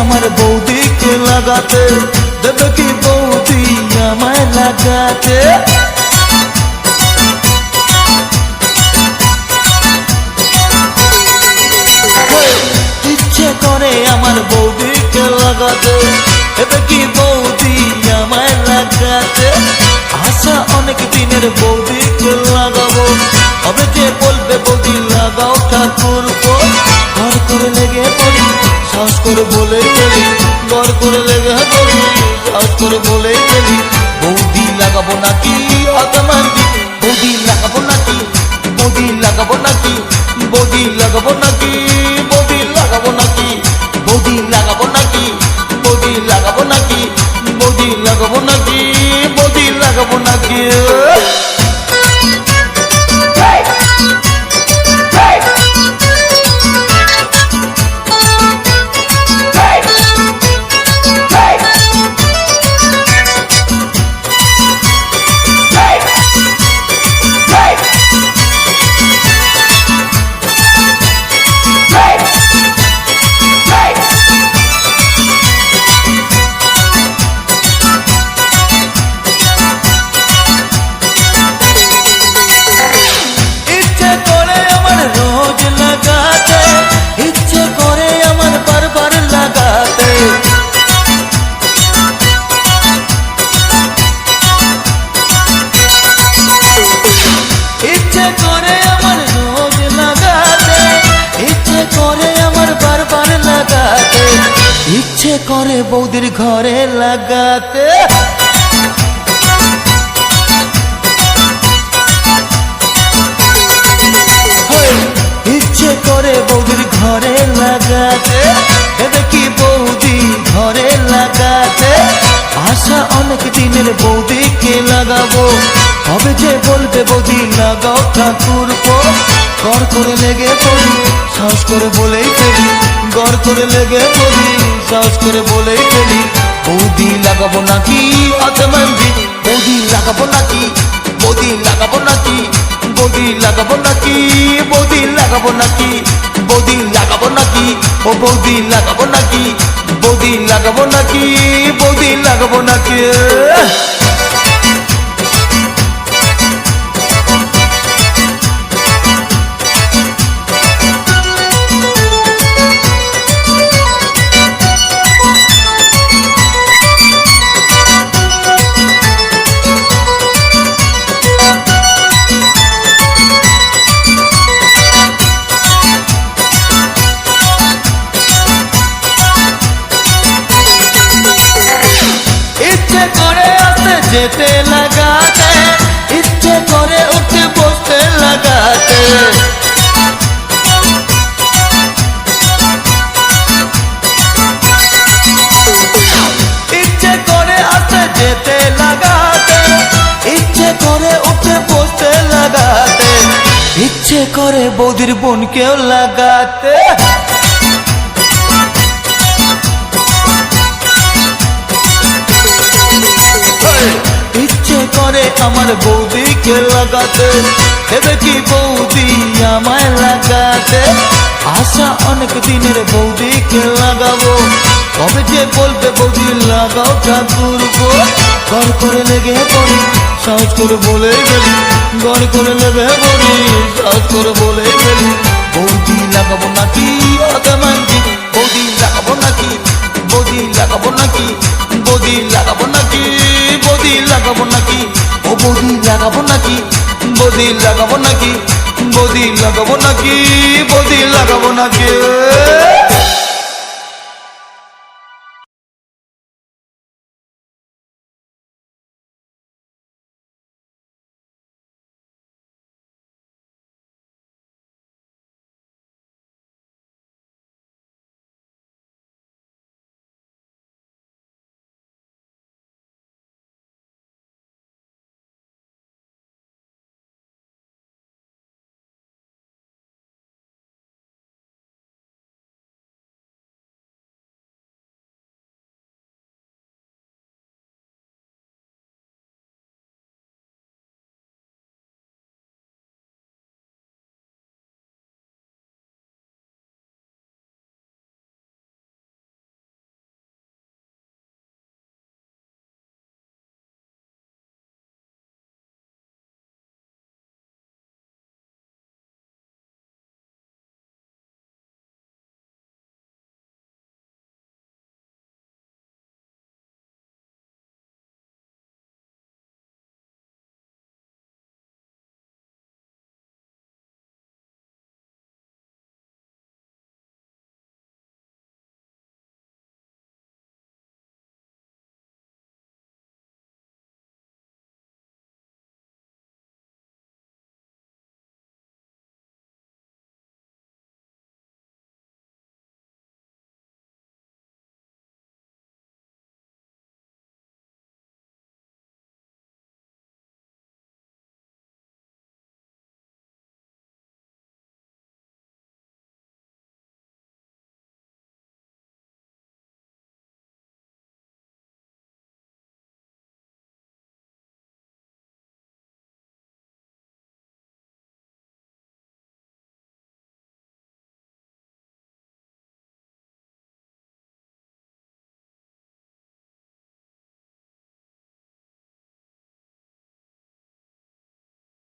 আমার বৌদিকে লাগাতে দেবে কি বৌদি আমায় লাগাতে ইচ্ছে করে আমার বৌদিকে লাগাতে দেবে কি বৌদি আমায় লাগাতে আশা অনেক দিনের বৌদিকে লাগাবো তবে যে বলবে বৌদি লাগাও ঠাকুর ঘর করে লেগে পড়ি সাহস করে বলেই গেলি ঘর করে লেগে পড়ি সাহস করে বলেই গেলি বৌদি লাগাবো নাকি আতমান্দি বৌদি লাগাবো নাকি বৌদি লাগাবো নাকি বৌদি লাগাবো নাকি বৌদি লাগাবো নাকি বৌদি লাগাবো নাকি বৌদি লাগাবো নাকি বৌদি লাগাবো নাকি বৌদি লাগাবো নাকি ইচ্ছে করে বৌদির ঘরে লাগাতে ইচ্ছে করে বৌদির ঘরে লাগাতে দেবে কি বৌদি ঘরে লাগাতে আশা অনেক দিনের বৌদিকে লাগাবো তবে যে বলবে বৌদি লাগাও ঠাকুর ঘর করে লেগে পড়ি সাহস করে বলেই ফেলি ঘর করে লেগে পড়ি সাহস করে বলেই ফেলি বৌদি লাগাবো নাকি আতমান্দি বৌদি লাগাবো নাকি বৌদি লাগাবো নাকি বৌদি লাগাবো নাকি বৌদি লাগাবো নাকি বৌদি লাগাবো নাকি ও বৌদি লাগাবো নাকি বৌদি লাগাবো নাকি বৌদি লাগাবো নাকি যেতে লাগাতে ইচ্ছে করে উঠে বসতে লাগাতে ইচ্ছে করে আসতে যেতে লাগাতে ইচ্ছে করে উঠে বসতে লাগাতে ইচ্ছে করে বৌদির বোনকেও লাগাতে ইচ্ছে করে আমার বৌদিকে লাগাতে দেবে কি বৌদি আমায় লাগাতে আশা অনেক দিনের বৌদিকে লাগাবো তবে যে বলবে বৌদি লাগাও ঠাকুর ঘর করে লেগে পড়ি সাহস করে বলে গেলি ঘর করে লেগে পড়ি সাহস করে বলে গেলি বৌদি লাগাবো নাকি আতমান্দি বৌদি লাগাবো নাকি বৌদি লাগাবো নাকি বৌদি লাগাবো নাকি বৌদি লাগাবো নাকি ও বৌদি লাগাবো নাকি বৌদি লাগাবো নাকি বৌদি লাগাবো নাকি বৌদি লাগাবো নাকি